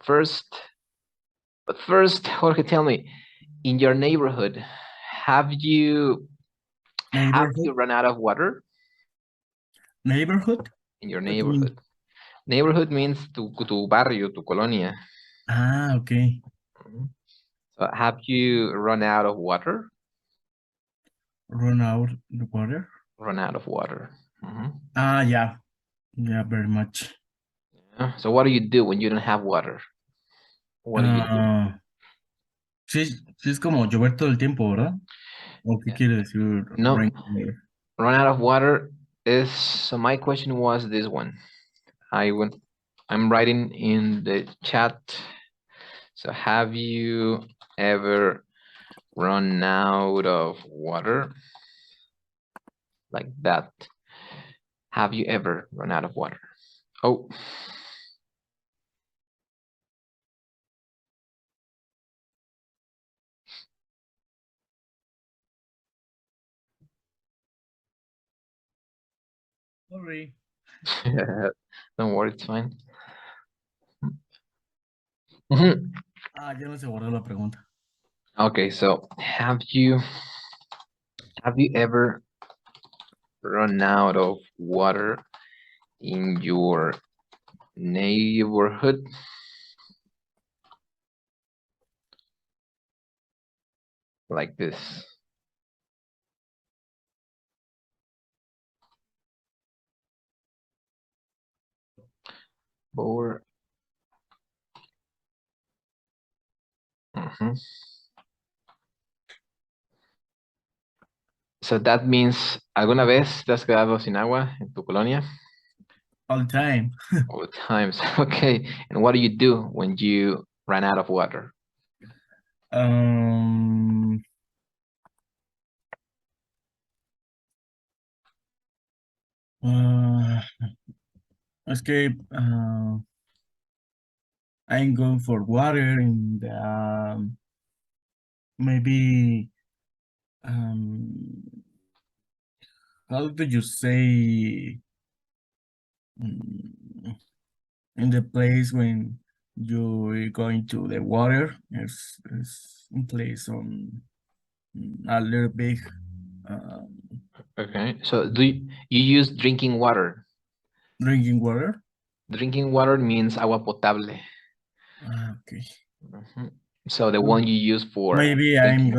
first, Jorge, tell me, in your neighborhood, have you Neighborhood? run out of water Neighborhood? in your What do you mean? neighborhood? Neighborhood means tu barrio, tu colonia. Ah, okay. So have you run out of water? Run out the water? Run out of water. Ah, yeah. Yeah, very much. Yeah. So what do you do when you don't have water? What do you do? Ah, sí, sí es como llover todo el tiempo, ¿verdad? ¿O qué Yeah. quiere decir No, rain water? run out of water is, so my question was this one. I'm writing in the chat. So have you ever run out of water? Like that. Have you ever run out of water? Oh. Sorry. Don't worry, it's fine. Mhm. Ah, ya no se guardó la pregunta. Okay, so have you ever run out of water in your neighborhood? Like this. Or so that means, ¿alguna vez te has quedado sin agua en tu colonia? All the time. All the times. Okay. And what do you do when you run out of water? Um, uh, escape. I'm going for water and maybe how do you say mm, in the place when you're going to the water is in place on a little big um, Okay. So you use drinking water? drinking water. Drinking water means agua potable. Ah, okay. So the one you use for Maybe drinking.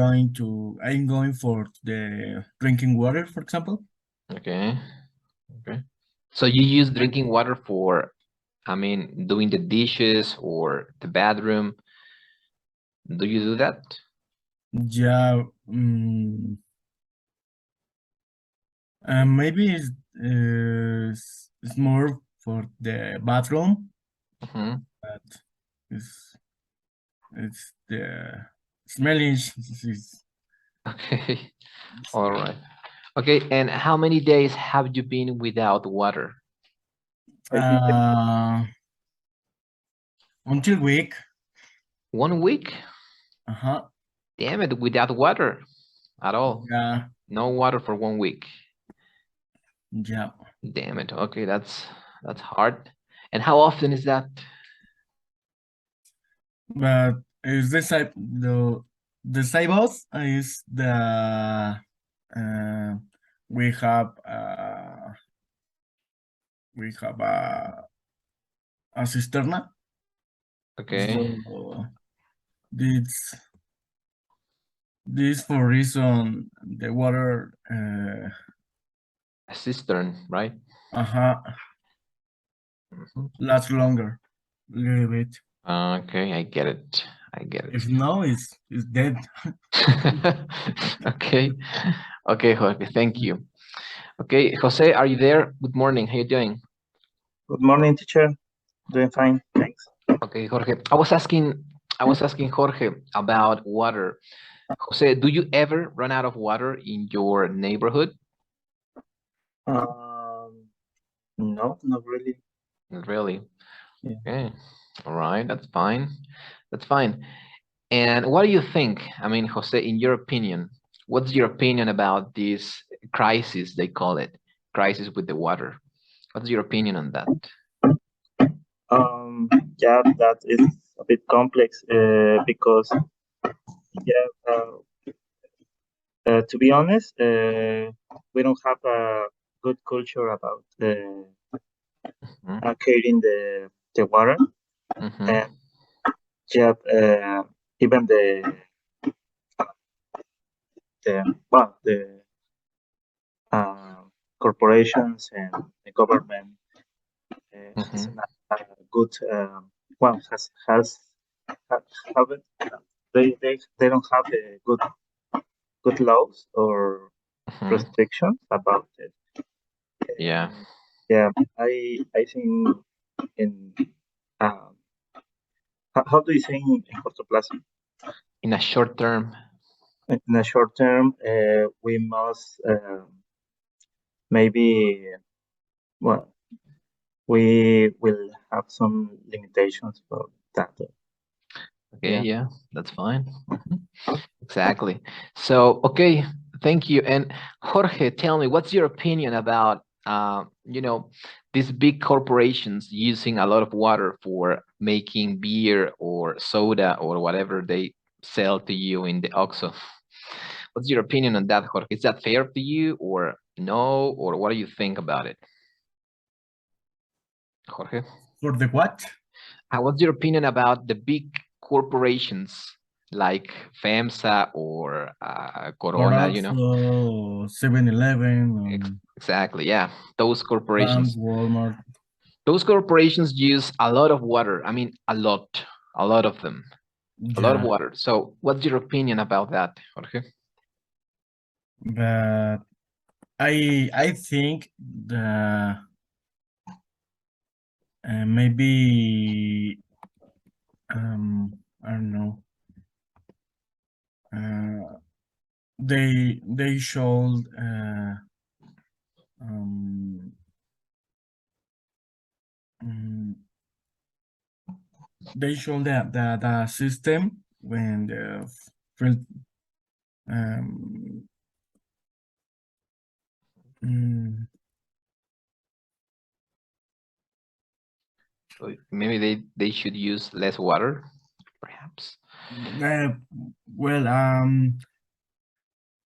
I'm going for the drinking water, for example. Okay. Okay. So you use drinking water for, I mean, doing the dishes or the bathroom. Do you do that? Yeah. Maybe it's more for the bathroom, but it's it's the smelling. Okay. All right. Okay. And how many days have you been without water? Uh, until week. 1 week? Uh-huh. Damn it, without water at all. Yeah. No water for 1 week. Yeah. Damn it. Okay, that's hard. And how often is that? But is this type the cyborgs is the uh, we have uh we have a cisterna. Okay. So this this for reason the water A cistern, right? uh-huh lasts longer a little bit. Okay, I get it. I get it. If no, it's dead. Okay. Okay, Jorge, thank you. Okay, Jose, are you there? Good morning. How you doing? Good morning, teacher. Doing fine, thanks. Okay, Jorge. I was asking Jorge about water. Jose, do you ever run out of water in your neighborhood? No, not really. Not really. Yeah. Okay. All right, that's fine. That's fine. And what do you think? I mean, Jose, in your opinion, what's your opinion about this crisis, they call it, crisis with the water? What's your opinion on that? Yeah, that is a a bit complex because, yeah, to be honest, we don't have a good culture about caring the water. And yeah, even the corporations and the government has a good has have it. They don't have a good laws or restrictions about it. Yeah. Yeah, I think in how do you say in cortoplazo? In a short term. In a short term, we must maybe well we will have some limitations for that. Okay, yeah, that's fine. Exactly. So, okay, thank you. And Jorge, tell me, what's your opinion about, these big corporations using a lot of water for making beer or soda or whatever they sell to you in the OXXO? What's your opinion on that, Jorge? Is that fair to you or no? Or what do you think about it? Jorge? For the what? What's your opinion about the big corporations like FEMSA or Or Corona, also 7-Eleven, Exactly, yeah. Those Sam's, corporations. Walmart. Those corporations use a lot of water. I mean, a lot of them. A lot of Yeah, water. So what's your opinion about that, Jorge? but I think the maybe I don't know. They should um, mm, they should the system when the fil- um, mm, So maybe they should use less water, perhaps. well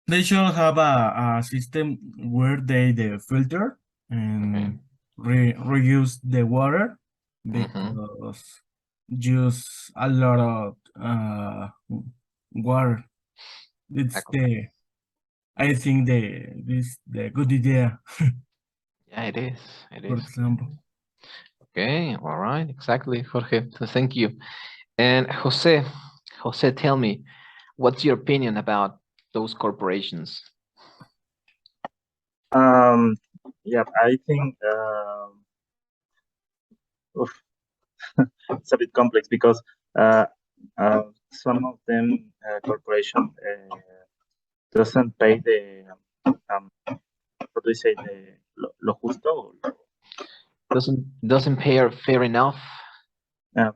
they should have a system where they filter and reuse the water because use a lot of water. It's the I think the good idea. Yeah, it is. It For is. example, Okay, all right, exactly, Jorge. So thank you. And Jose, tell me, what's your opinion about those corporations? Yeah, I think oof, it's a bit complex because some of them corporation doesn't pay the what do you say the lo justo. Doesn't pay fair enough. Yeah,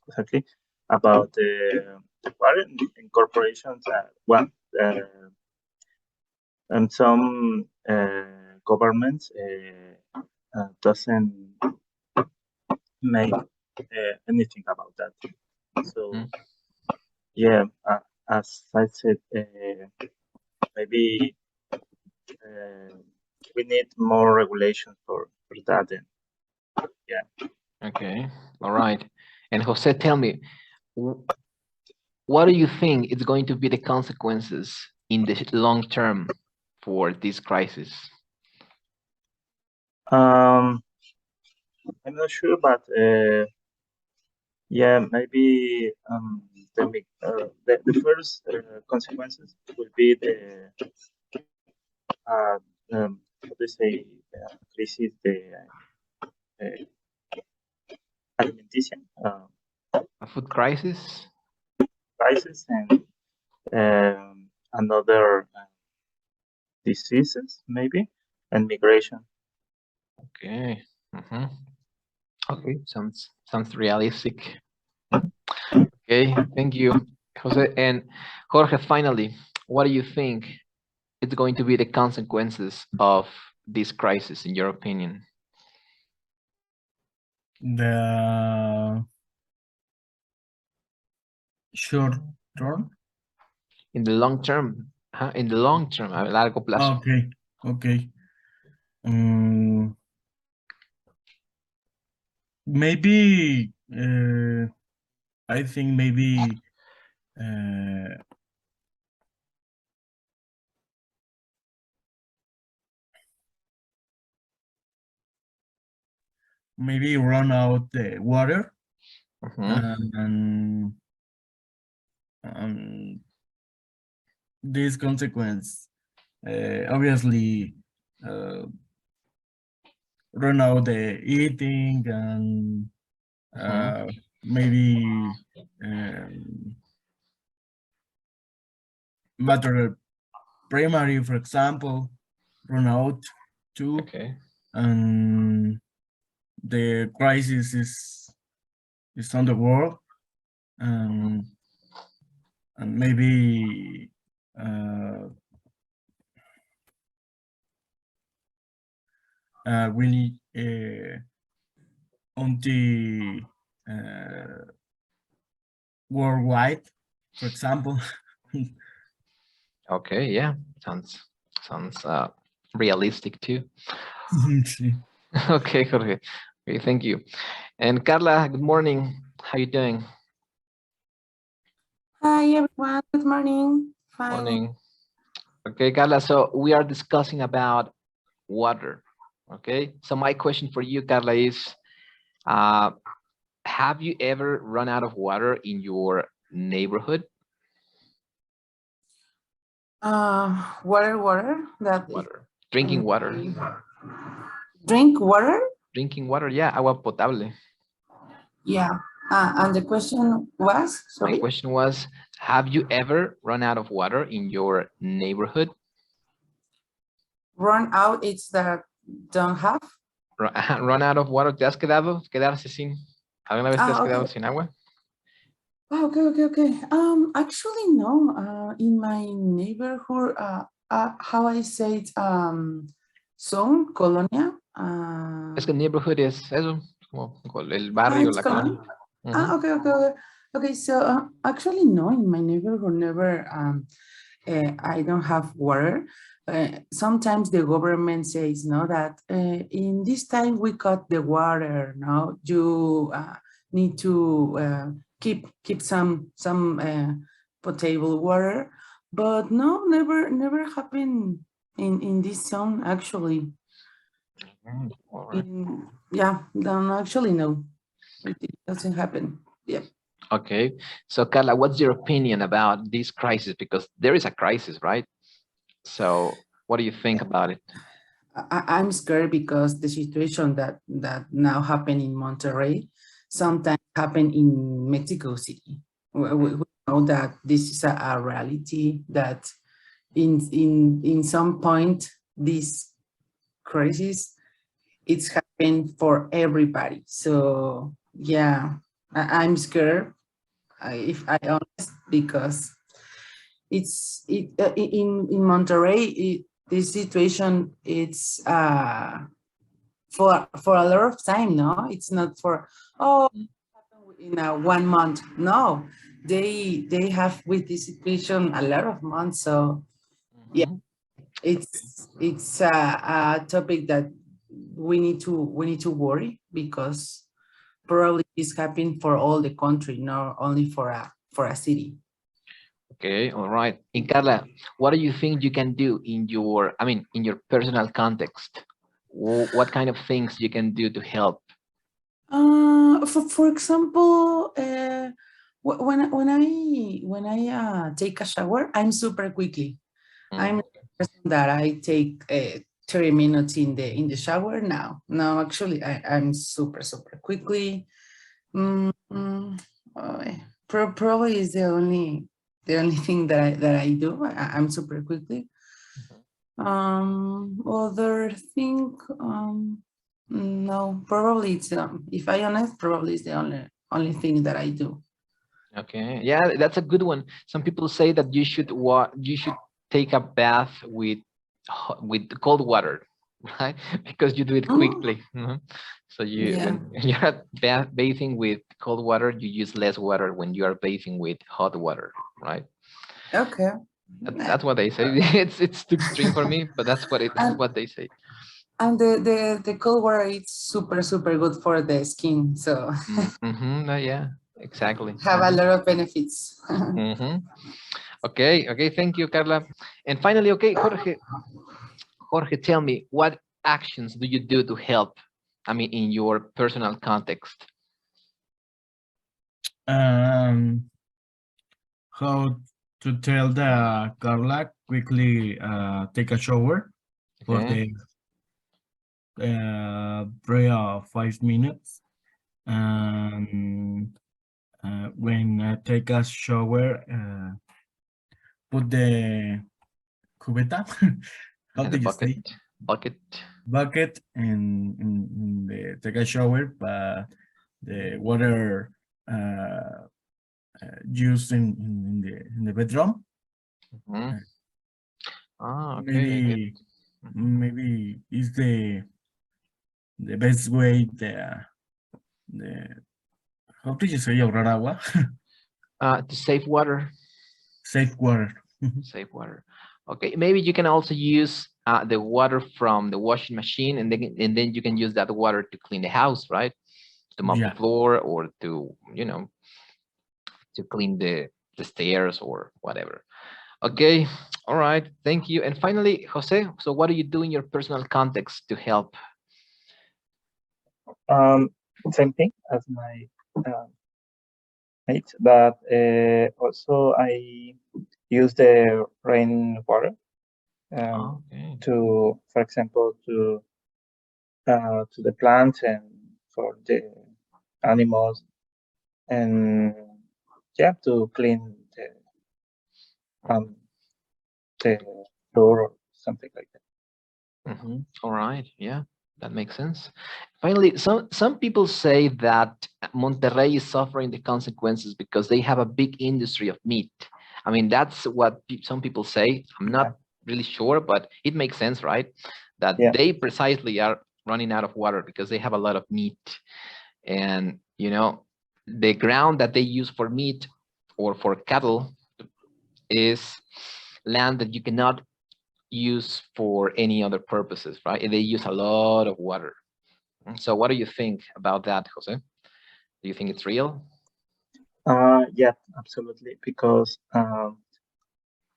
exactly about the foreign corporations. And some governments doesn't make anything about that. So yeah, as I said, maybe we need more regulation for that. And yeah. Okay, all right. And Jose, tell me, what do you think is going to be the consequences in the long term for this crisis? I'm not sure, but yeah, maybe the first consequences will be the how do you say crisis the uh, alimentation A food crisis? crisis and another diseases maybe and migration. Okay. Okay, sounds realistic. Okay, thank you, Jose. And Jorge, finally, what do you think is going to be the consequences of this crisis, in your opinion? the Short term. In the long term. In the long term, a largo plazo. Okay. Okay. Maybe I think maybe maybe run out the water and this consequence obviously run out the eating and maybe matter primary, for example, run out too. Okay. And the crisis is on the world, and maybe really on the worldwide, for example. Okay, yeah, sounds realistic too. Okay, Jorge. Okay, thank you. And Carla, good morning. How you doing? Hi everyone, good morning. Fine. Morning. Okay, Carla, so we are discussing about water. Okay, so my question for you, Carla, is have you ever run out of water in your neighborhood? Water, that Water. Drinking water. drink water? Drinking water, yeah, agua potable. Yeah. And the question was, My sorry? question was, have you ever run out of water in your neighborhood? Run out, it's that don't have? Run out of water, ¿te has quedado? ¿Quedarse sin? ¿Alguna vez te has quedado Okay. sin agua? Okay. Actually, no. In my neighborhood, how I say it, zone, colonia. Es que neighborhood es eso, como el barrio, It's la colonia. colonia. Okay. So actually, no. In my neighborhood, never. I don't have water. Sometimes the government says no that in this time we cut the water. No, you need to keep some potable water, but no, never happened in this zone actually. All right. Yeah, don't actually no, it doesn't happen. Yeah. Okay, so Carla, what's your opinion about this crisis? Because there is a crisis, right? So what do you think about it? I'm scared because the situation that now happen in Monterrey sometimes happen in Mexico City. We know that this is a reality that in some point this crisis it's happened for everybody. So yeah, I'm scared if I honest because in Monterrey this situation it's for a lot of time. No, it's not for in 1 month. No, they have with this situation a lot of months. So yeah, it's a topic that we need to worry because probably it's happening for all the country, not only for a city. Okay, all right. And Carla, what do you think you can do in your, in your personal context? What kind of things you can do to help? For example, when I take a shower, I'm super quickly. I'm a person that I take 30 minutes in the shower now. No, actually, I'm super quickly. Probably is the only thing that I do. I'm super quickly. Other thing, no, probably it's if I honest, probably it's the only thing that I do. Okay, yeah, that's a good one. Some people say that you should take a bath with cold water, right? Because you do it Oh, quickly. So yeah. when you're bathing with cold water, you use less water when you are bathing with hot water, right? Okay. That's what they say. It's too extreme for me, but that's And what they say. and the cold water is super good for the skin. So Yeah, exactly. have a lot of benefits. Mhm. Okay, okay, thank you, Carla. And finally, okay, Jorge, tell me, what actions do you do to help? I mean, in your personal context. Um, how to tell the Carla quickly take a shower for Okay. the prayer of 5 minutes. And when I take a shower, put the cubeta, how And the do you bucket, say, bucket. bucket in the take a shower, but the water used in the bedroom. Mhm. Uh, Ah, okay, I get. maybe Mhm. maybe is the best way the how do you say ahorrar agua? To save water. Save water. Save water. Okay, maybe you can also use the water from the washing machine, and then you can use that water to clean the house, right? To mop the Yeah. floor, or to to clean the stairs or whatever. Okay, all right, thank you. And finally, Jose, so what do you do in your personal context to help? Um, Same thing as my mates, but also I use the rainwater Okay. for example, to the plants and for the animals, and yeah, to clean um the floor or something like that. All right, yeah, that makes sense. Finally, some people say that Monterrey is suffering the consequences because they have a big industry of meat. I mean, that's what some people say. I'm Yeah, not really sure, but it makes sense, right? That yeah, they precisely are running out of water because they have a lot of meat. And the ground that they use for meat or for cattle is land that you cannot use for any other purposes, right? They use a lot of water. So what do you think about that, Jose? Do you think it's real? yeah, absolutely. Because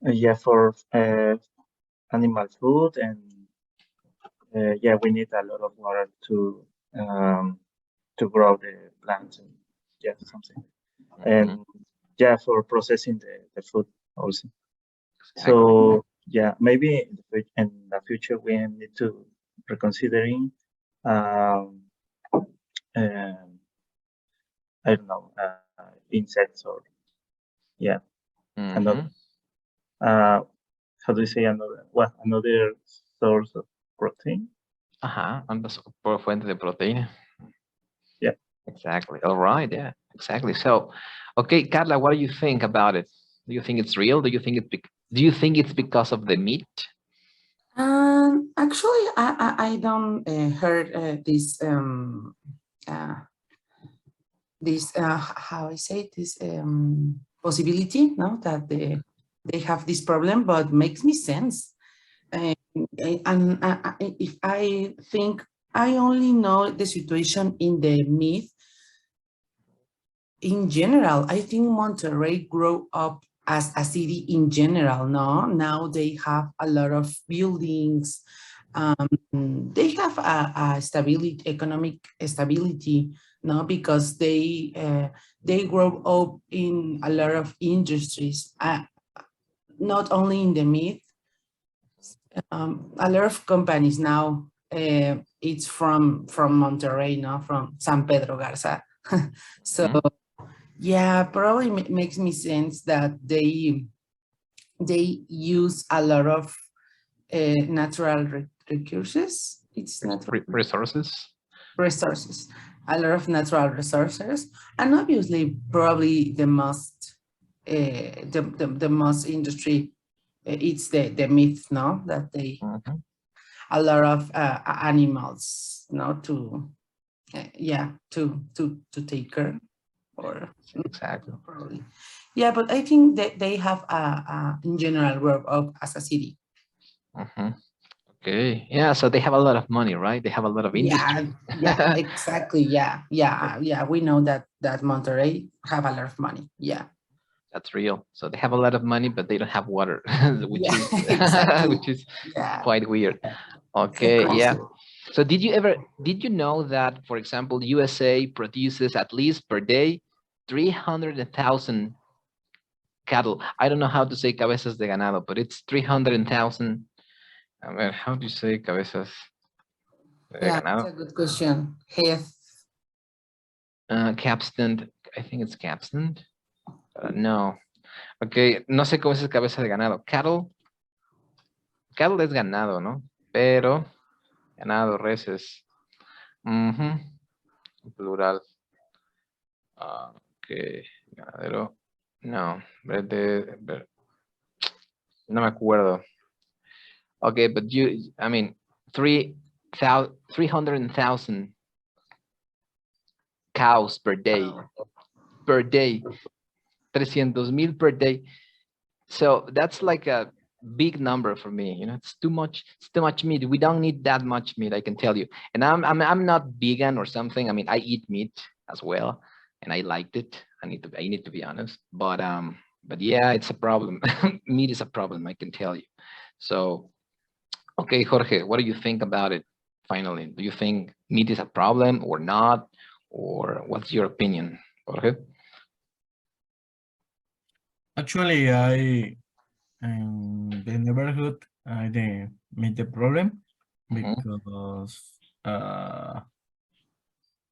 yeah, for animal food, and yeah, we need a lot of water um, to grow the plants, and yeah, something, and Mhm. yeah, for processing the food also. Exactly. So yeah, maybe in the future we need to reconsidering um, um, I don't know, insects, or yeah, another Mhm. how do you say, another source of protein. Ajá, andas por fuente de proteína. Yeah. Exactly. All right. Yeah. Exactly. So, okay, Carla, what do you think about it? Do you think it's real? Do you think it's because of the meat? Actually, I don't heard uh, how I say this possibility, no, that they have this problem, but makes me sense. And if I think I only know the situation in the myth, in general, I think Monterrey grew up as a city in general, no? Now they have a lot of buildings. They have a stability, economic stability, no? Because they grow up in a lot of industries, not only in the myth, a lot of companies now, it's from Monterrey, no? From San Pedro Garza. So Mhm. yeah, probably makes me sense that they use a lot of natural recursos. It's natural Resources. resources, a lot of natural resources, and obviously probably the most industry. It's the myth, no, that they. Mhm. a lot of animals, to take care, or Exactly. probably. Yeah, but I think that they have in general growth up as a city. Mhm. Okay. Yeah. So they have a lot of money, right? They have a lot of Yeah, industry. yeah, exactly. Yeah. We know that Monterrey have a lot of money. Yeah. That's real. So they have a lot of money, but they don't have water, which Yeah, is exactly. which is Yeah, quite weird. so Okay, yeah. crazy. So did you know that, for example, USA produces at least per day 300,000 cattle? I don't know how to say cabezas de ganado, but it's 300,000. I mean, how do you say cabezas de Yeah, that's ganado? a good question. Heath. Capstan, I think it's capstan. No. Okay, no sé cómo es cabeza de ganado. Cattle es ganado, ¿no? Pero ganado, reses. Ujú, plural. Ok, ganadero. No, no me acuerdo. Okay, but I mean, 300,000 cows per day. Per day. 300,000 per day. So that's like a big number for me. It's too much. It's too much meat. We don't need that much meat, I can tell you. And I'm not vegan or something. I mean, I eat meat as well, and I liked it. I need to be honest. But yeah, it's a problem. Meat is a problem, I can tell you. So, okay, Jorge, what do you think about it? Finally, do you think meat is a problem or not, or what's your opinion, Jorge? Actually, in the neighborhood, I didn't meet the problem Mhm. because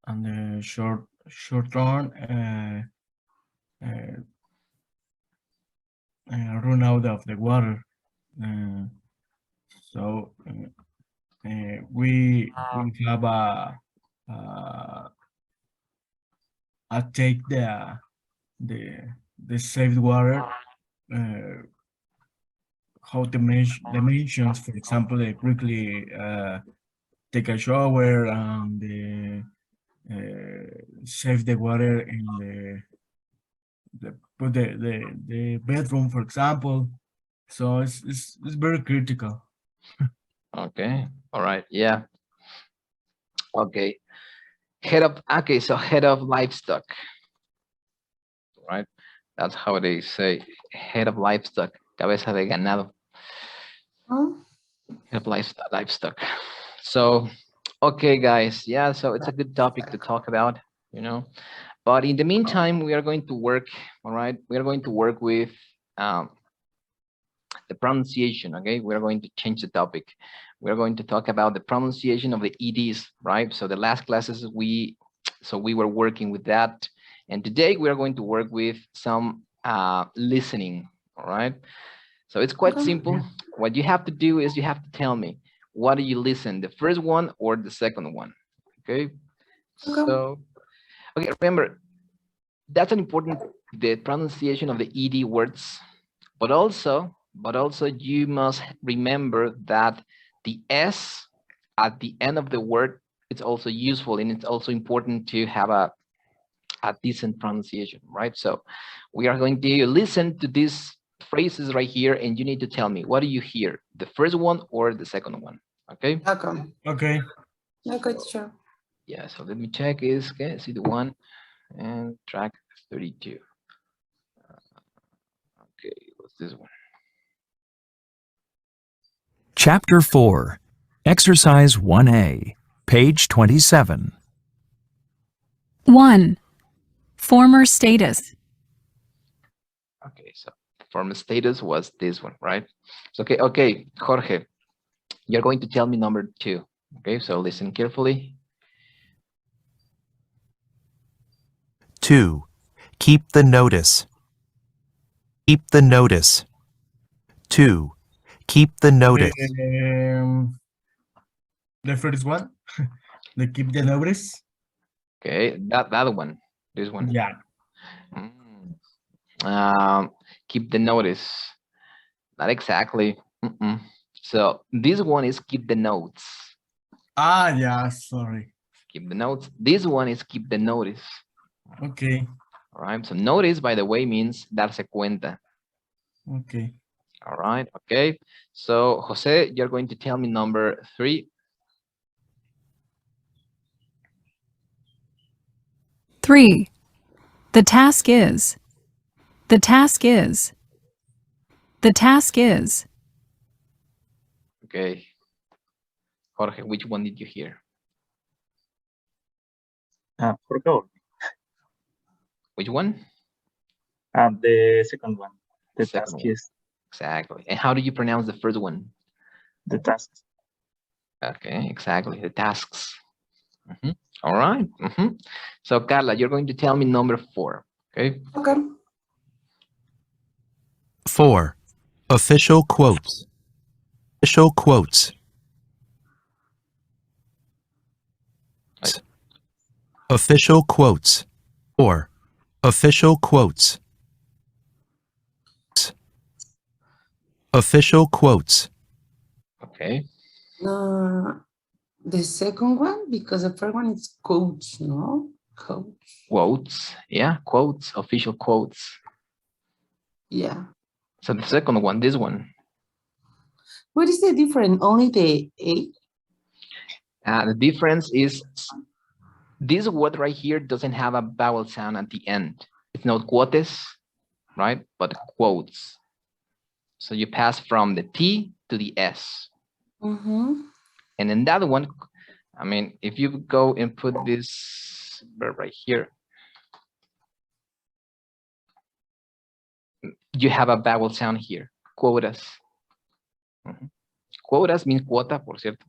on the short run, uh, run out of the water. Uh, so we have take the saved water. Uh, how dimensions, for example, quickly take a shower and save the water in the bedroom, for example. So it's very critical. Okay. All right. Yeah. Okay. So head of livestock, right? That's how they say head of livestock, cabeza de ganado, Huh? head of livestock. So, okay, guys, yeah, so it's a good topic to talk about, you know. But in the meantime, we are going to work, all right? We are going to work with um, the pronunciation, okay? We're going to change the topic. We're going to talk about the pronunciation of the EDs, right? So the last classes we were working with that. And today we are going to work with some listening, all right? So it's quite Okay. simple. What you have to do is you have to tell me, what do you listen, the first one or the second one, okay? Okay. So, okay, remember, that's an important, the pronunciation of the ED words, but also you must remember that the S at the end of the word, it's also useful, and it's also important to have a decent pronunciation, right? So we are going to listen to these phrases right here, and you need to tell me, what do you hear, the first one or the second one, okay? Okay. Okay. Okay, teacher. Yeah, so let me check is, okay, see the one and track 32. Okay, what's this one? Chapter 4, Exercise 1A, page 27. 1. Former status. Okay, so former status was this one, right? So, okay, Jorge, you're going to tell me number 2. Okay, so listen carefully. 2. Keep the notice. Keep the notice. 2. Keep the notice. The first one, they keep the notice. Okay, that one, this one. Yeah. Keep the notice. Not exactly. So this one is keep the notes. Ah, yeah, sorry. Keep the notes. This one is keep the notice. Okay, All right. So notice, by the way, means darse cuenta. okay. All right. Okay. So Jose, you're going to tell me number 3. 3. The task is. The task is. The task is. Okay. Jorge, which one did you hear? For goal. Which one? The second one. The Second task one. is Exactly. And how do you pronounce the first one? the task. Okay, exactly. The tasks. All right. So Carla, you're going to tell me number 4. Okay. Okay. 4. Official quotes. Official quotes. Right. Official quotes. 4. Official quotes. Official quotes. Okay. The second one, because the first one is coach, no? Coach. Quotes. Yeah, quotes, official quotes. Yeah. So the second one, this one. What is the difference? Only the A? The difference is this word right here doesn't have a vowel sound at the end. It's not quotes, right? But quotes. So you pass from the T to the S. And in that one, I mean, if you go and put this verb right here, you have a vowel sound here, quotas. Quotas means quota, por cierto.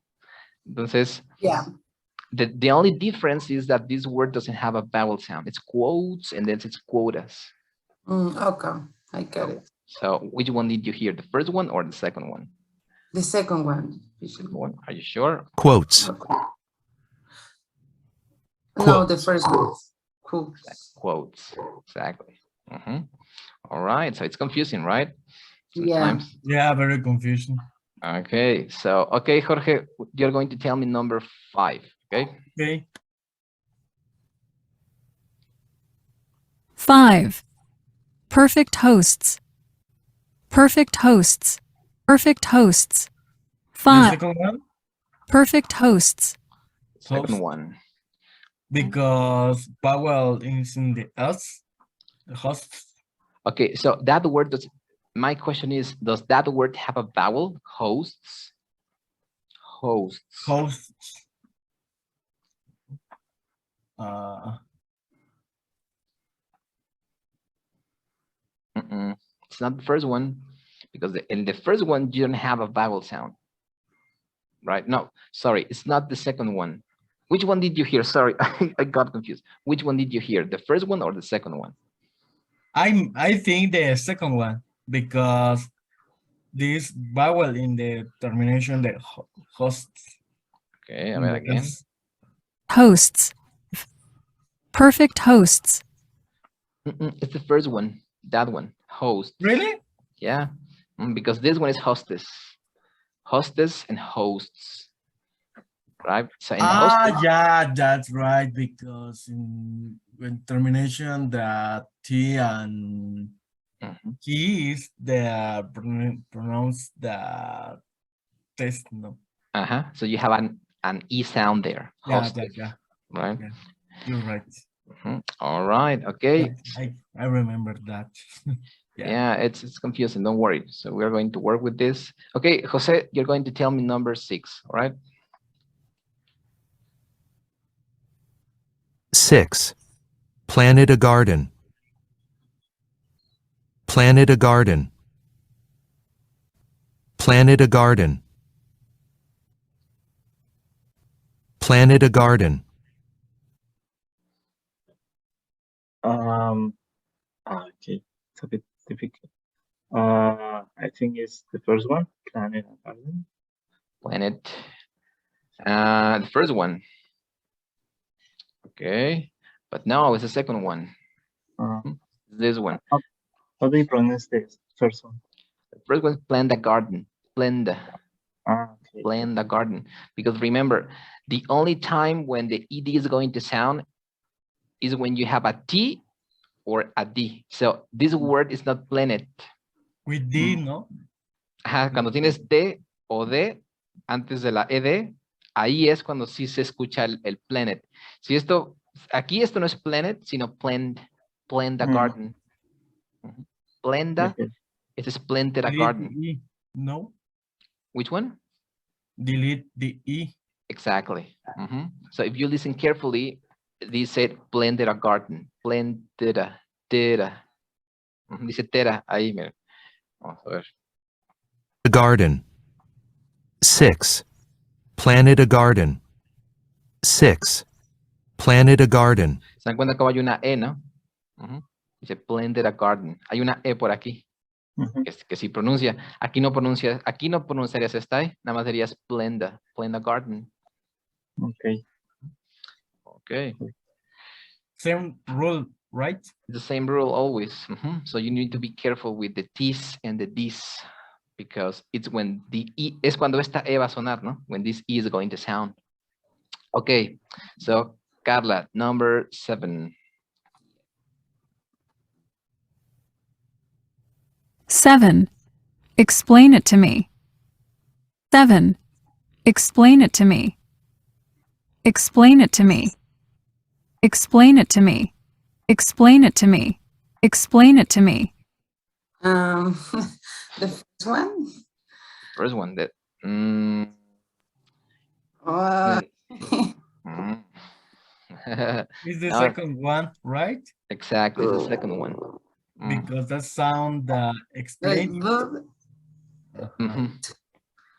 Entonces, yeah. The only difference is that this word doesn't have a vowel sound. It's quotes and then it's quotas. Okay, I got it. So which one did you hear? The first one or the second one? The second one. Are you sure? Quotes. Okay. No, Quotes. the first one. Quotes. Quotes, exactly. All right, so it's confusing, right? Sometimes. Yeah, very confusing. Okay, so, okay, Jorge, you're going to tell me number 5, okay? Okay. 5. Perfect hosts. Perfect hosts. Perfect hosts. The 5. second one? Perfect hosts. Second Host. one. Because vowel is in the S, the host. Okay, so that word does, my question is, does that word have a vowel? Hosts? Hosts. Hosts. It's not the first one, because in the first one, you don't have a vowel sound. Right? No, sorry, it's not the second one. Which one did you hear? Sorry, I got confused. Which one did you hear? The first one or the second one? I think the second one, because this vowel in the termination, the hosts. Okay, I mean again. Hosts. Perfect hosts. It's the first one, that one, host. Really? Yeah, because this one is hostess. Hostess and hosts, right? So in hostess, Yeah, that's right, because in termination, the T and he is the pronounce the test, no? so you have an E sound there, hostess, Yeah. right? Yeah, you're right. All right, okay. I remember that. Yeah, it's confusing, don't worry. So we're going to work with this. Okay, Jose, you're going to tell me number 6, all right? 6. Planted a garden. Planted a garden. Planted a garden. Planted a garden. Okay, it's a bit difficult. I think it's the first one, planet and garden. Planet. The first one. Okay, but no, it's the second one. This one. How do you pronounce this first one? The first one, plant a garden. Plenda. Plant a garden. Because remember, the only time when the ed is going to sound is when you have a t or a d. So this word is not planet. With D, no? Ajá, cuando tienes t o d antes de la ed, ahí es cuando sí se escucha el planet. Si esto, aquí esto no es planet, sino plant a garden. Plenda, Okay. it is planted a Delete garden. the E, no? Which one? Delete the E. Exactly. So if you listen carefully, they said planted a garden. Planted a, tera. Dice tera, ahí, miren. Vamos a ver. A garden. 6. Planted a garden. 6. Planted a garden. ¿Se dan cuenta que hay una E, no? Dice planted a garden. Hay una E por aquí, que sí pronuncia. Aquí no pronunciarías esta E, nada más dirías plenda garden. Okay. Okay. Same rule, right? The same rule always. So you need to be careful with the T's and the D's, because it's when the E, es cuando esta E va a sonar, ¿no? When this E is going to sound. Okay, so Carla, number 7. 7. Explain it to me. 7. Explain it to me. Explain it to me. Explain it to me. Explain it to me. Explain it to me. The first one. First one, that. Is the No, second one, right? exactly, the second one. Because that sound explaining.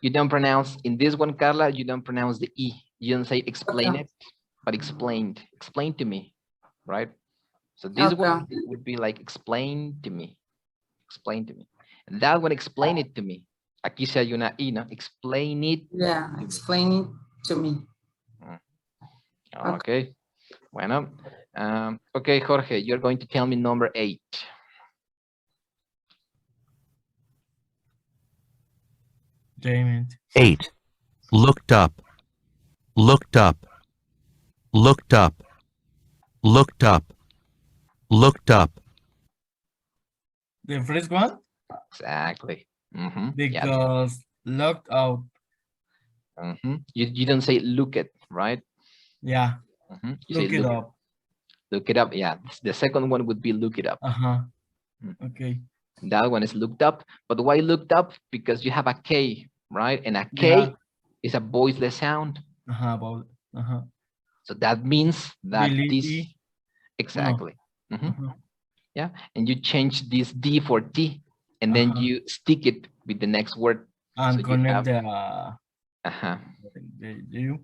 You don't pronounce, in this one, Carla, you don't pronounce the E. You don't say explain it, but explained. Explain to me, right? So this one would be like explain to me. Explain to me. And that one, explain it to me. Aquí sí hay una I, ¿no? Explain it. Yeah, explain it to me. Okay. Bueno. Okay, Jorge, you're going to tell me number 8. Damn it. 8. Looked up. Looked up. Looked up. Looked up. Looked up. The first one? Exactly. Because locked out. You don't say look at, right? Yeah. You say Look it up. Look it up. Yeah. The second one would be look it up. Okay. That one is looked up. But why looked up? Because you have a K, right? And a K is a voiceless sound. So that means that Delete this E. exactly. Yeah. And you change this D for T, and then you stick it with the next word. And so connect you have, the U.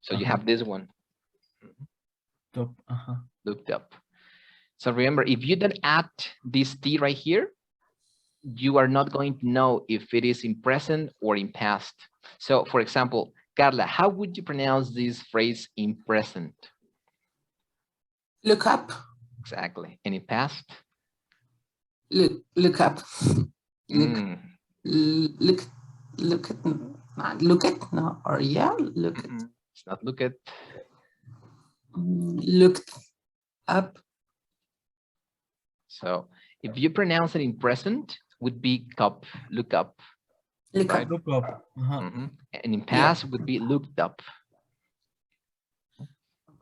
So you have this one. Top. Looked up. So remember, if you don't add this T right here, you are not going to know if it is in present or in past. So for example, Carla, how would you pronounce this phrase in present? Look up. Exactly. And in past? Look up. Look at, no, or yeah, look at. It's not look at. Looked up. So if you pronounce it in present, would be cup, look up. Look right? up. Look up. And in past would be looked up.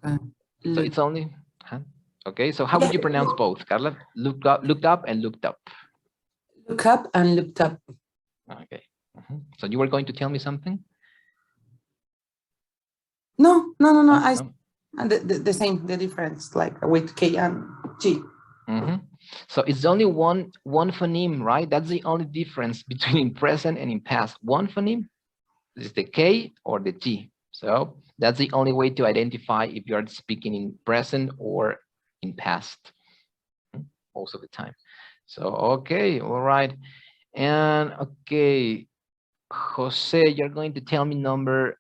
Okay. So it's only, okay. So how would you pronounce both, Carla? Looked up and looked up. Look up and looked up. Okay. So you were going to tell me something? No. The same, the difference, like with K and G. So it's only one phoneme, right? That's the only difference between in present and in past. One phoneme is the K or the T. So that's the only way to identify if you are speaking in present or in past most of the time. So, okay, all right. And okay, Jose, you're going to tell me number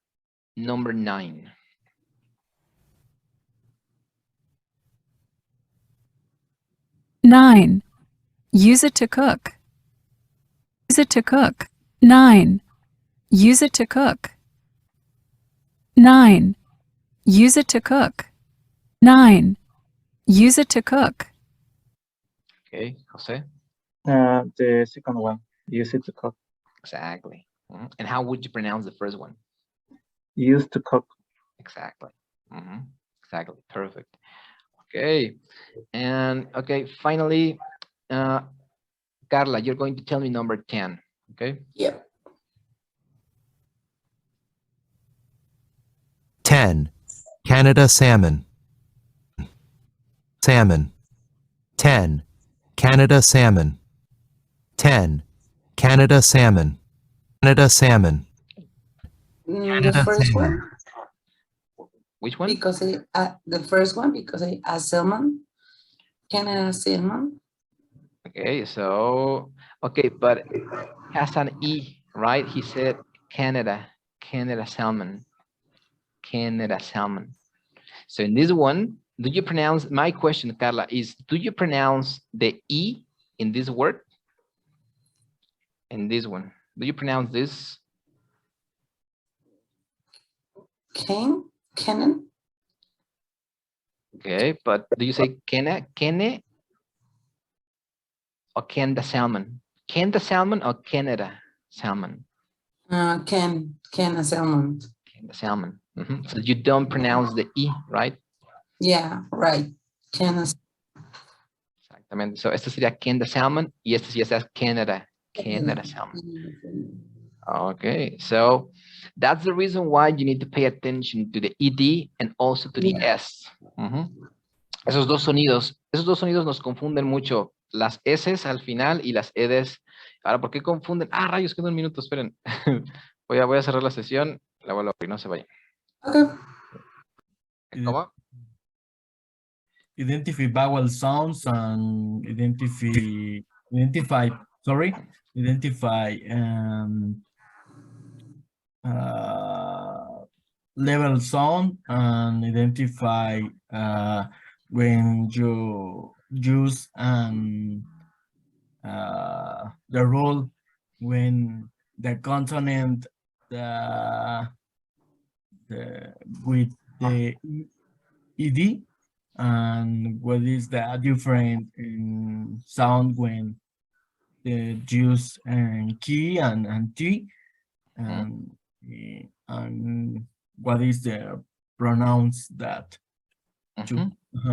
9. 9. Use it to cook. Use it to cook. 9. Use it to cook. 9. Use it to cook. 9. Use it to cook. Okay, Jose. The second one. Use it to cook. Exactly. And how would you pronounce the first one? Use to cook. Exactly. Exactly. Perfect. Okay. And okay, finally, Carla, you're going to tell me number 10. Okay. Yep. 10. Canada salmon. Salmon. 10. Canada salmon. 10. Canada salmon. Canada salmon. The first one, Which one? because the first one, because a salmon, Canada salmon. Okay, so okay, but it has an E, right? He said Canada, Canada salmon, Canada salmon. So in this one, do you pronounce, my question, Carla, is do you pronounce the E in this word? In this one, do you pronounce this? Cannon. Okay, but do you say Kene or Canada salmon? Canada salmon or Canada salmon? Canada salmon. Canada salmon. So you don't pronounce the E, right? Yeah, right. Canada. Exactamente. So este sería Canada salmon y este sí es Canada, Canada salmon. Okay, so that's the reason why you need to pay attention to the ED and also to the S. Esos dos sonidos nos confunden mucho. Las S's al final y las EDs. Ahora, ¿por qué confunden? Ah, rayos, queda un minuto, esperen. voy a cerrar la sesión, la vuelvo a abrir, no se vayan. Okay. ¿Cómo? Identify vowel sounds and identify level sound and identify when you use the rule when the consonant with the ed, and what is the different in sound when the use and key and t, and what is the pronounce that.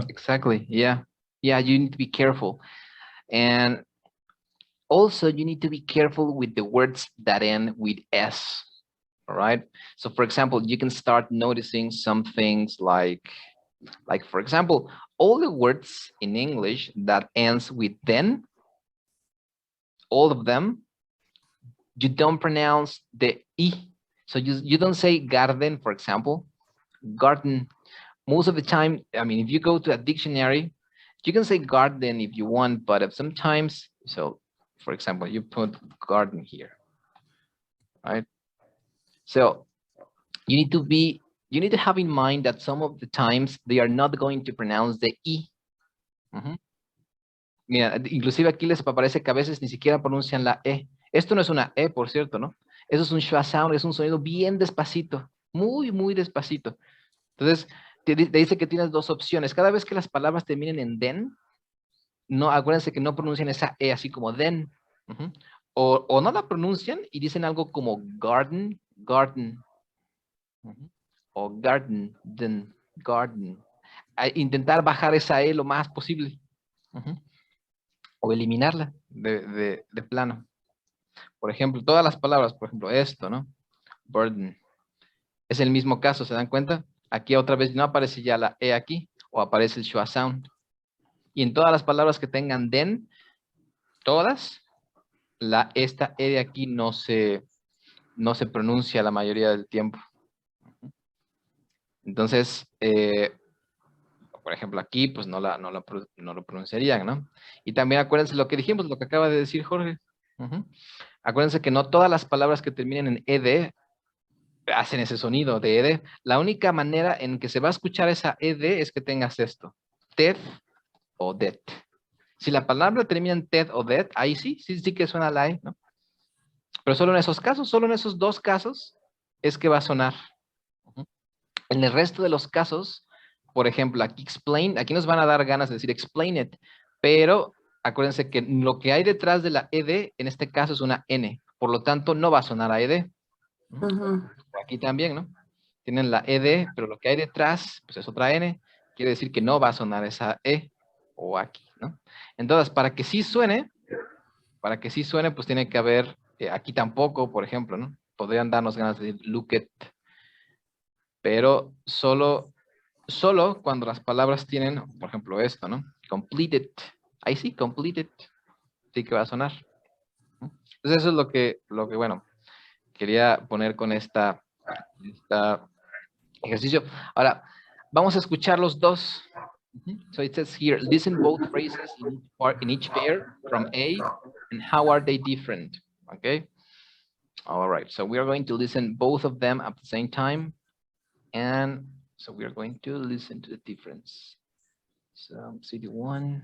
Exactly. Yeah, you need to be careful, and also you need to be careful with the words that end with S. All right, so for example, you can start noticing some things like for example, all the words in English that ends with then, all of them, you don't pronounce the E. So you don't say garden, for example, garden. Most of the time, I mean, if you go to a dictionary, you can say garden if you want, but sometimes, so for example, you put garden here, right? So you need to have in mind that some of the times they are not going to pronounce the E. Mira, inclusive aquí les aparece que a veces ni siquiera pronuncian la E. Esto no es una E, por cierto, ¿no? Eso es un schwa sound, es un sonido bien despacito, muy, muy despacito. Entonces, te dice que tienes dos opciones. Cada vez que las palabras terminen en den, no, acuérdense que no pronuncian esa E así como den. O no la pronuncian y dicen algo como garden, garden. O garden, den, garden. Intentar bajar esa E lo más posible. O eliminarla de plano. Por ejemplo, todas las palabras, por ejemplo, esto, ¿no? Burden. Es el mismo caso, ¿se dan cuenta? Aquí otra vez no aparece ya la E aquí, o aparece el schwa sound. Y en todas las palabras que tengan den, todas, esta E de aquí no se pronuncia la mayoría del tiempo. Entonces, por ejemplo, aquí, pues no lo pronunciarían, ¿no? Y también acuérdense lo que dijimos, lo que acaba de decir Jorge. Acuérdense que no todas las palabras que terminen en ed hacen ese sonido de ed. La única manera en que se va a escuchar esa ed es que tengas esto, ted o det. Si la palabra termina en ted o det, ahí sí que suena la e, ¿no? Pero solo en esos casos, solo en esos dos casos es que va a sonar. En el resto de los casos, por ejemplo, aquí explain, aquí nos van a dar ganas de decir explain it, pero acuérdense que lo que hay detrás de la ed, en este caso es una n, por lo tanto no va a sonar a ed. Aquí también, ¿no? Tienen la ed, pero lo que hay detrás, pues es otra n, quiere decir que no va a sonar esa e, o aquí, ¿no? Entonces, para que sí suene, pues tiene que haber, aquí tampoco, por ejemplo, ¿no? Podrían darnos ganas de decir look at, pero solo cuando las palabras tienen, por ejemplo, esto, ¿no? Completed. Ahí sí, completed. Sí que va a sonar. Entonces eso es lo que bueno, quería poner con esta ejercicio. Ahora, vamos a escuchar los dos. So it says here, listen both phrases in each pair from A, and how are they different? Okay. All right. So we are going to listen both of them at the same time. And so we are going to listen to the difference. So CD1,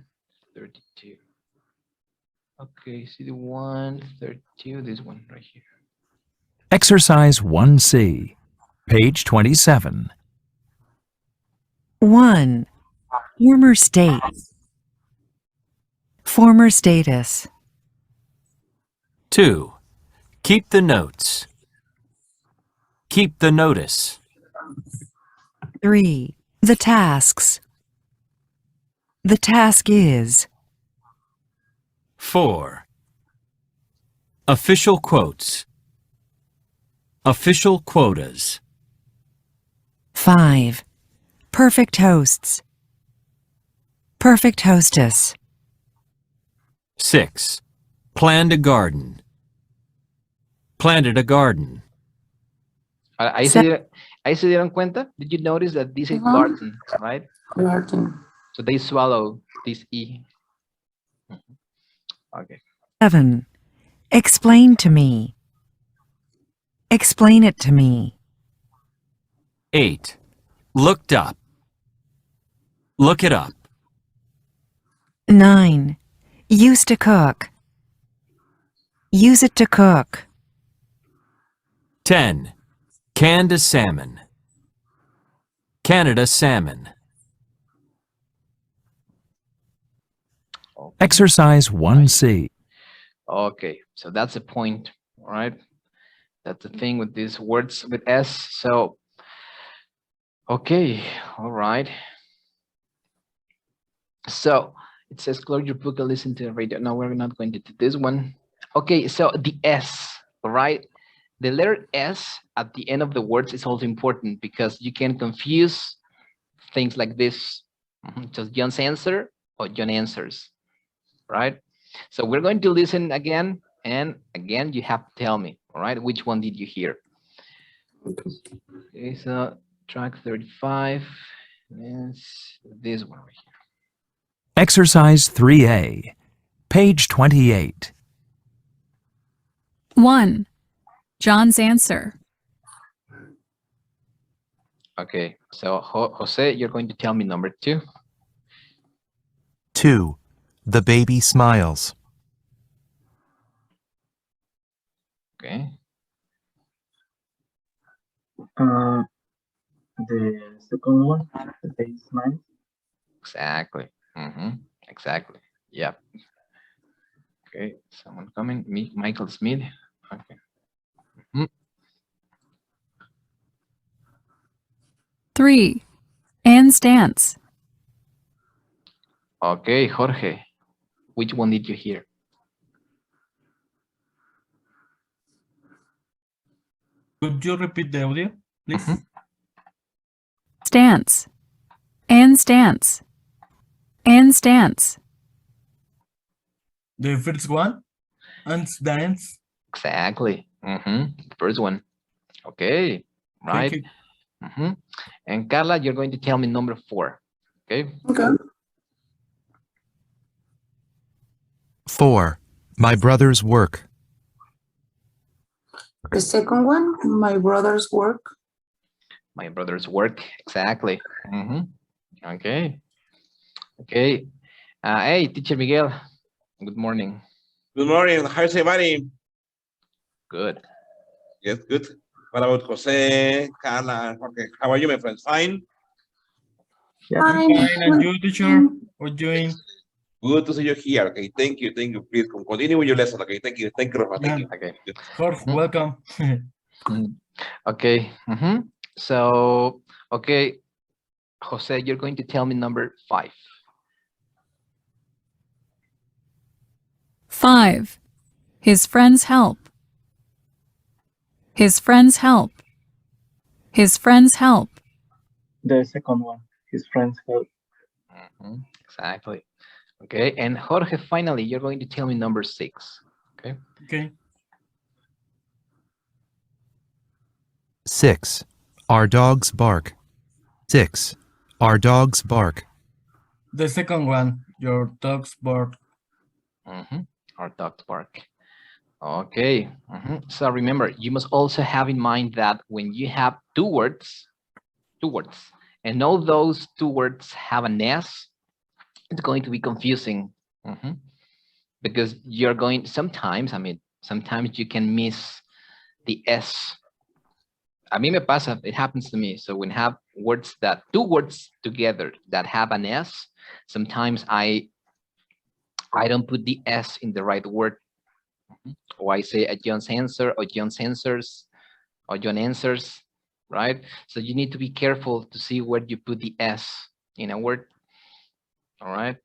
32. Okay, CD1, 32, this one right here. Exercise 1C, page 27. 1. Former state. Former status. 2. Keep the notes. Keep the notice. 3. The tasks. The task is. 4. Official quotes. Official quotas. 5. Perfect hosts. Perfect hostess. 6. Planned a garden. Planted a garden. Ahora, ahí se dieron cuenta? Did you notice that this is garden, right? Garden. So they swallow this E. Okay. 7. Explain to me. Explain it to me. 8. Looked up. Look it up. 9. Used to cook. Use it to cook. 10. Canned a salmon. Canada salmon. Okay. Exercise 1C. Okay, so that's the point, all right? That's the thing with these words with S. So, okay, all right. So it says close your book and listen to the radio. No, we're not going to do this one. Okay, so the S, all right? The letter S at the end of the words is also important because you can confuse things like this. Just John's answer or John answers, right? So we're going to listen again, and again, you have to tell me, all right? Which one did you hear? Okay, so track 35 is this one right here. Exercise 3A, page 28. 1. John's answer. Okay, so Jose, you're going to tell me number 2. 2. The baby smiles. Okay. The second one, the base nine. Exactly. Exactly. Yep. Okay, someone coming. Michael Smith. Okay. 3. Anne's dance. Okay, Jorge. Which one did you hear? Could you repeat the audio, please? Stance. Anne's dance. Anne's dance. The first one, and dance. Exactly. First one. Okay. Right. Thank you. And Carla, you're going to tell me number 4. Okay. Okay. 4. My brother's work. The second one, my brother's work. My brother's work. Exactly. Okay. Okay. Hey, teacher Miguel. Good morning. Good morning. How's everybody? Good. Yes, good. What about Jose, Carla, Jorge? How are you, my friends? Fine? Yeah. I'm fine, and you, teacher? What doing? Good to see you here. Okay, thank you. Thank you. Please continue with your lesson. Okay, thank you. Thank you, Rafa. Thank Yeah. you. Okay. Good. Jorge, Mhm. welcome. Okay. So, okay, Jose, you're going to tell me number 5. 5. His friends help. His friends help. His friends help. The second one, his friends help. Exactly. Okay, and Jorge, finally, you're going to tell me number 6. Okay. Okay. 6. Our dogs bark. 6. Our dogs bark. The second one, your dog's bark. Our dogs bark. Okay. So remember, you must also have in mind that when you have two words, and all those two words have an S, it's going to be confusing. Because you're going, sometimes you can miss the S. A mí me pasa, it happens to me. So when have words that, two words together that have an S, sometimes I don't put the S in the right word. Or I say a John's answer, or John's answers, or John answers, right? So you need to be careful to see where you put the S in a word. All right.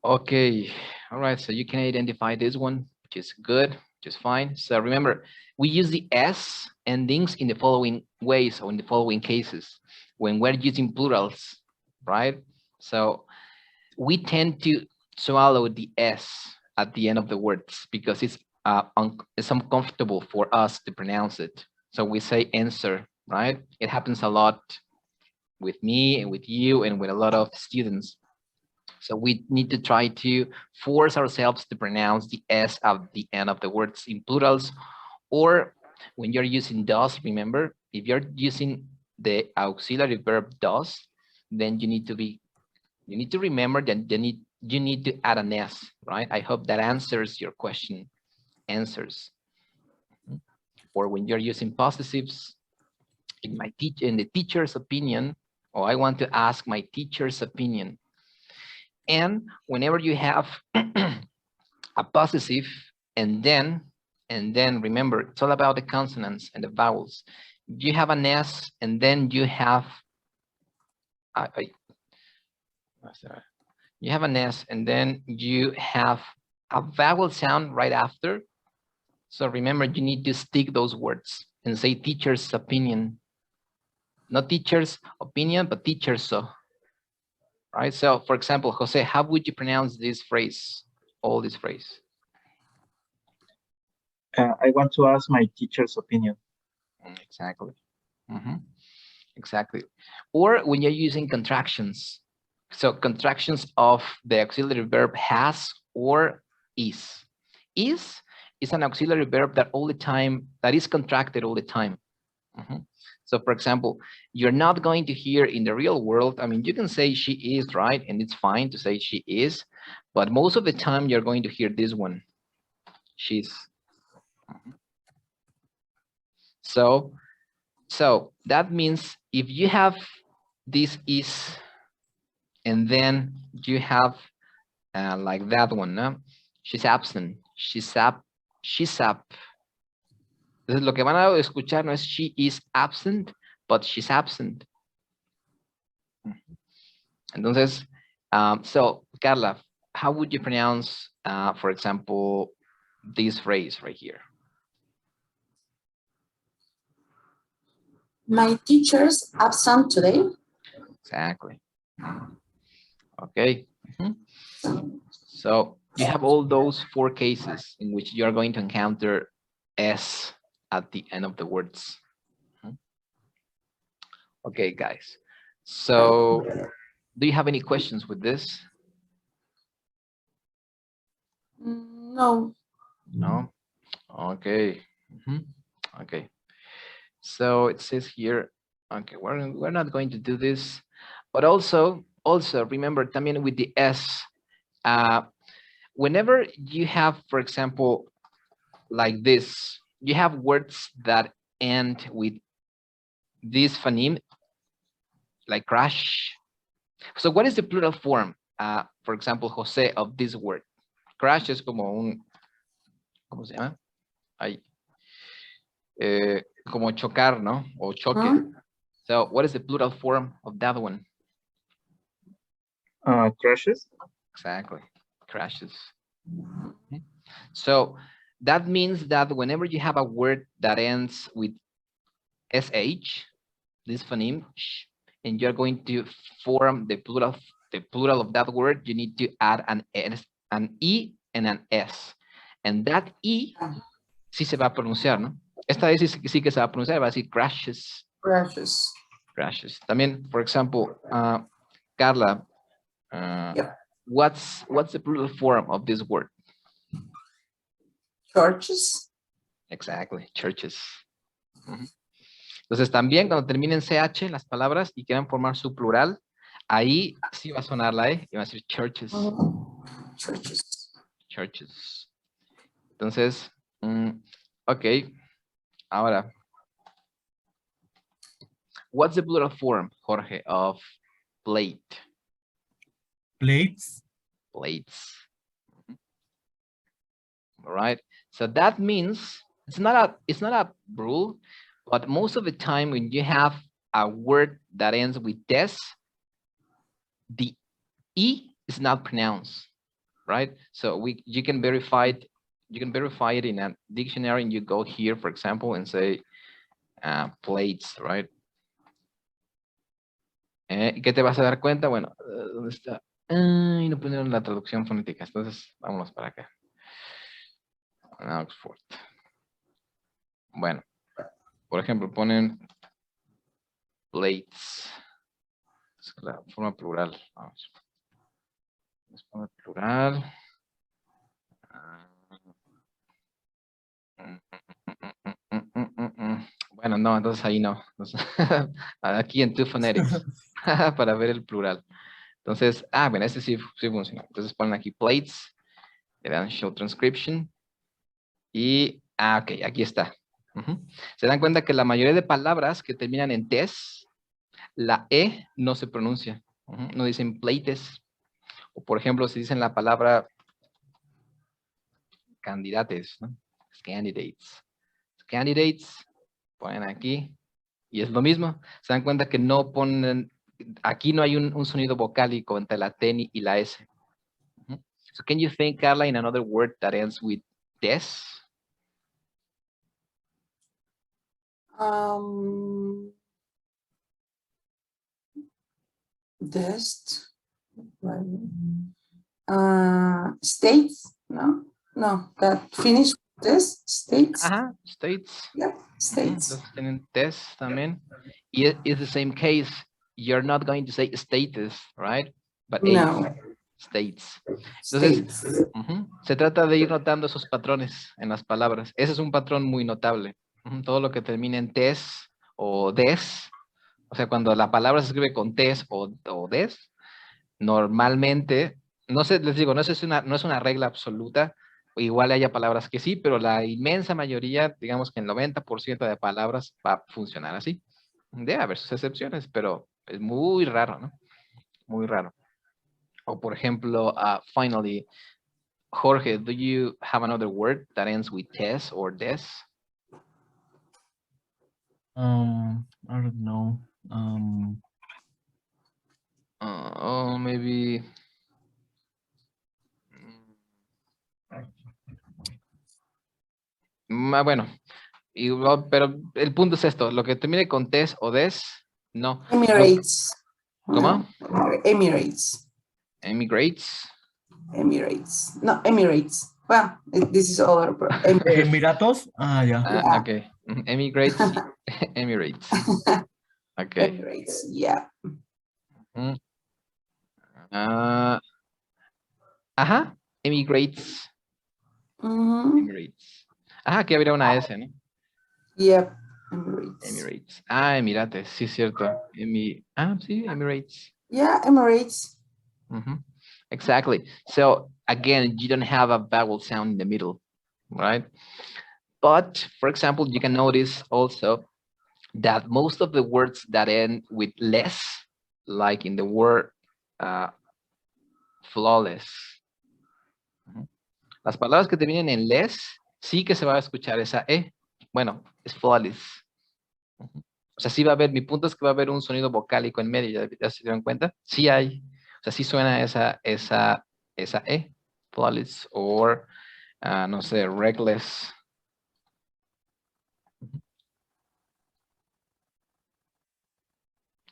Okay. All right. So you can identify this one, which is good, which is fine. So remember, we use the S endings in the following ways, or in the following cases when we're using plurals, right? So we tend to swallow the S at the end of the words because it's uncomfortable for us to pronounce it. So we say answer, right? It happens a lot with me and with you and with a lot of students. So we need to try to force ourselves to pronounce the S at the end of the words in plurals, or when you're using does, remember, if you're using the auxiliary verb does, then you need to remember that you need to add an S, right? I hope that answers your question. Answers. Or when you're using possessives, in the teacher's opinion, or I want to ask my teacher's opinion. And whenever you have a possessive, and then remember, it's all about the consonants and the vowels. You have an S, and then you have you have an S, and then you have a vowel sound right after. So remember, you need to stick those words and say teacher's opinion. Not teacher's opinion, but teacher's so. Right? So for example, Jose, how would you pronounce this phrase, all this phrase? I want to ask my teacher's opinion. Exactly. Exactly. Or when you're using contractions. So contractions of the auxiliary verb has or is. Is an auxiliary verb that is contracted all the time. So for example, you're not going to hear in the real world, I mean, you can say she is, right? And it's fine to say she is, but most of the time you're going to hear this one, she's. So that means if you have this is, and then you have like that one, no? She's absent, she's up. Entonces lo que van a escuchar no es she is absent, but she's absent. Entonces, so Carla, how would you pronounce, for example, this phrase right here? My teacher's absent today. Exactly. Okay. So you have all those 4 cases in which you are going to encounter S at the end of the words. Okay, guys. So do you have any questions with this? No. No? Okay. Okay. So it says here, okay, we're not going to do this, but also remember, también with the S, whenever you have, for example, like this, you have words that end with this phoneme, like crash. So what is the plural form? For example, Jose, of this word. Crash es como un, ¿cómo se llama? Ay, como chocar, ¿no? O choque. So what is the plural form of that one? Crashes. Exactly, crashes. So that means that whenever you have a word that ends with sh, this phoneme, sh, and you're going to form the plural of that word, you need to add an s, an e, and an s, and that e sí se va a pronunciar, ¿no? Esta vez sí que se va a pronunciar, va a decir crashes. Crashes. Crashes. También, for example, Carla, Yep. what's the plural form of this word? Churches. Exactly, churches. Entonces también cuando terminen ch las palabras y quieran formar su plural, ahí sí va a sonar la e y va a decir churches. Churches. Churches. Entonces, ok. Ahora, what's the plural form, Jorge, of plate? Plates. Plates. All right. So that means it's not a rule, but most of the time when you have a word that ends with des, the e is not pronounced, right? So you can verify it in a dictionary, and you go here, for example, and say plates, right? ¿Qué te vas a dar cuenta? Bueno, ¿dónde está? Y no pusieron la traducción fonética, entonces vámonos para acá. Oxford. Bueno, por ejemplo, ponen plates. Es la forma plural. Vamos. Les pongo plural. Bueno, no, entonces ahí no. Entonces, aquí en Two Phonetics para ver el plural. Entonces, bueno, este sí funciona. Entonces ponen aquí plates, le dan show transcription y, ok, aquí está. Se dan cuenta que la mayoría de palabras que terminan en tes, la e no se pronuncia. No dicen plates. O por ejemplo, si dicen la palabra candidates, ¿no? Candidates. Candidates, ponen aquí y es lo mismo. Se dan cuenta que no ponen, aquí no hay un sonido vocálico entre la T y la S. So can you think, Carla, in another word that ends with des? Dest. States, no, that finish this, states. Ajá, states. Yep, states. Entonces tienen des también. Y it's the same case. You're not going to say status, right? But No. States. Entonces, se trata de ir notando esos patrones en las palabras. Ese es un patrón muy notable. Todo lo que termina en tes o des, o sea, cuando la palabra se escribe con tes o des, normalmente, no sé, les digo, no es una regla absoluta. Igual haya palabras que sí, pero la inmensa mayoría, digamos que el 90% de palabras va a funcionar así. Debe haber sus excepciones, pero es muy raro, ¿no? Muy raro. O por ejemplo, finally, Jorge, do you have another word that ends with tes or des? I don't know. Maybe. Bueno, igual, pero el punto es esto, lo que termine con tes o des, no. Emirates. ¿Cómo? Emirates. Emigrates. Emirates. No, Emirates. Well, this is other. Emiratos. Yeah. Okay. Emigrates. Emirates. Okay. Emirates. Yeah. Ajá. Emigrates. Emirates. Ajá, aquí habría una S, ¿no? Yep. Emirates. Emirates. Emirates, sí es cierto. Sí, Emirates. Yeah, Emirates. Exactly. So again, you don't have a vowel sound in the middle, right? But for example, you can notice also that most of the words that end with less, like in the word flawless, las palabras que terminen en less, sí que se va a escuchar esa E. Bueno, es flawless. O sea, sí va a haber, mi punto es que va a haber un sonido vocálico en medio, ¿ya se dieron cuenta? Sí hay, o sea, sí suena esa E, flawless, o, no sé, reckless.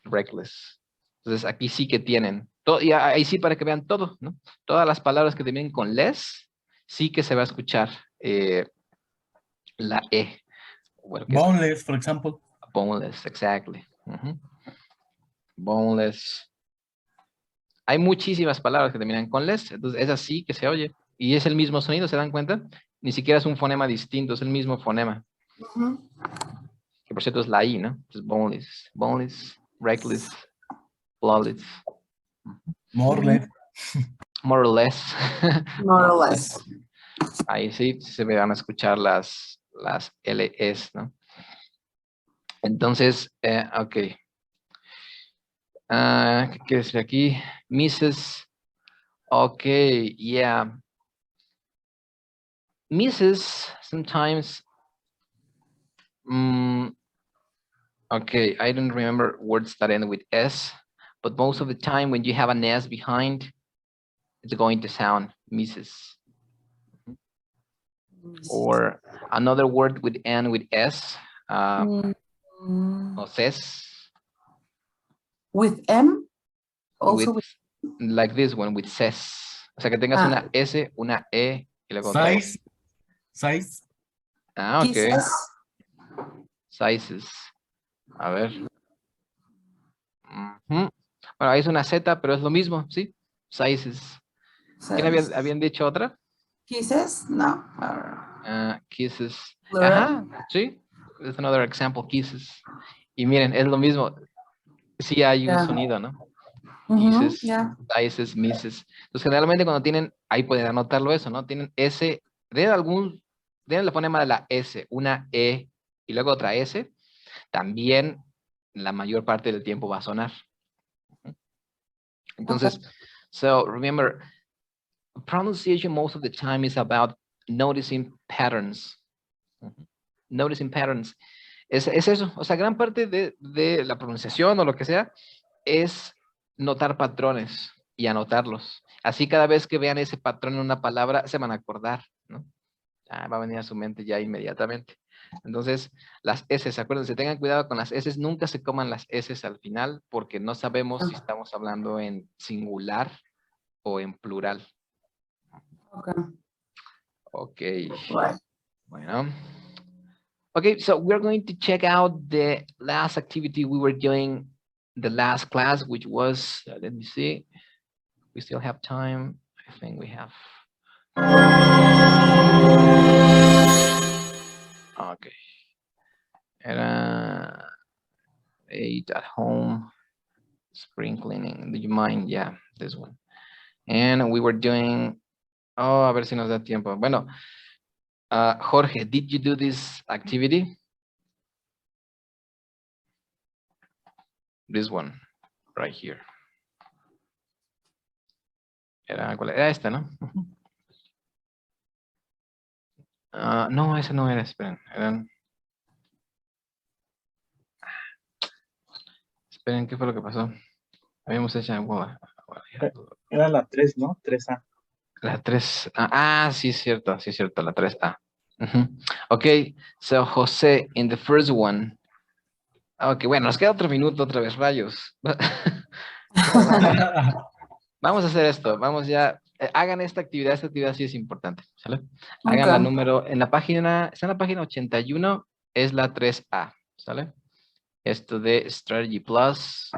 Reckless. Entonces, aquí sí que tienen, todo, y ahí sí para que vean todo, ¿no? Todas las palabras que terminen con less, sí que se va a escuchar la E. Bueno, boneless, for example. Boneless, exactly. Boneless. Hay muchísimas palabras que terminan con less, entonces es así que se oye. Y es el mismo sonido, ¿se dan cuenta? Ni siquiera es un fonema distinto, es el mismo fonema. Que por cierto es la I, ¿no? Entonces boneless, boneless, reckless, flawless. More or less. More or less. More or less. Ahí sí se me van a escuchar las LS, ¿no? Entonces, ok. ¿Qué quiere decir aquí? Mrs. Ok, yeah. Mrs. sometimes. Okay, I don't remember words that end with S, but most of the time when you have an S behind, it's going to sound Mrs. Or another word with N with S, o ses. With M? Also with, like this one, with ses. O sea, que tengas una S, una E, y luego otra S. Size. Ah, ok. Kisses. Sizes. A ver. Bueno, ahí es una Z, pero es lo mismo, ¿sí? Sizes. ¿Quién habían dicho otra? Kisses? No. Kisses. Plural. Ajá, sí. Es another example, kisses. Y miren, es lo mismo. Sí hay un sonido, ¿no? Kisses, sizes, misses. Entonces, generalmente cuando tienen, ahí pueden anotarlo eso, ¿no? Tienen S, tienen el fonema de la S, una E y luego otra S, también la mayor parte del tiempo va a sonar. Entonces, so remember, pronunciation most of the time is about noticing patterns. Noticing patterns. Es eso, o sea, gran parte de la pronunciación o lo que sea es notar patrones y anotarlos. Así cada vez que vean ese patrón en una palabra se van a acordar, ¿no? Va a venir a su mente ya inmediatamente. Entonces, las S, acuérdense, tengan cuidado con las S, nunca se coman las S al final porque no sabemos si estamos hablando en singular o en plural. Ok. Bueno. Okay, so we're going to check out the last activity we were doing the last class, which was, let me see, we still have time. I think we have. Okay. Era 8 at home, spring cleaning. Do you mind? Yeah, this one. And we were doing, a ver si nos da tiempo. Bueno, Jorge, did you do this activity? This one, right here. ¿Cuál era esta, no? No, ese no era, esperen. Esperen, ¿qué fue lo que pasó? Habíamos hecho Era la 3, ¿no? 3A. La 3. Sí, es cierto, la 3A. Ok, so José, in the first one. Ok, bueno, nos queda otro minuto otra vez, rayos. Vamos a hacer esto, vamos ya. Hagan esta actividad sí es importante, ¿sale? Hagan la número, está en la página 81, es la 3A, ¿sale? Esto de Strategy Plus,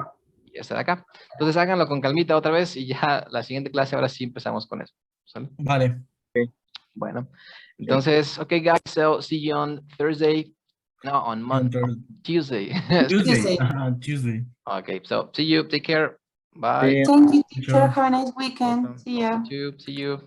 y esta de acá. Entonces háganlo con calmita otra vez y ya la siguiente clase ahora sí empezamos con eso, ¿sale? Vale. Okay. Bueno, entonces, okay guys, so see you on Thursday. No, on Tuesday. Tuesday. Tuesday. Okay, so see you, take care. Bye. Thank you, teacher. Have a nice weekend. Welcome. See ya. See you.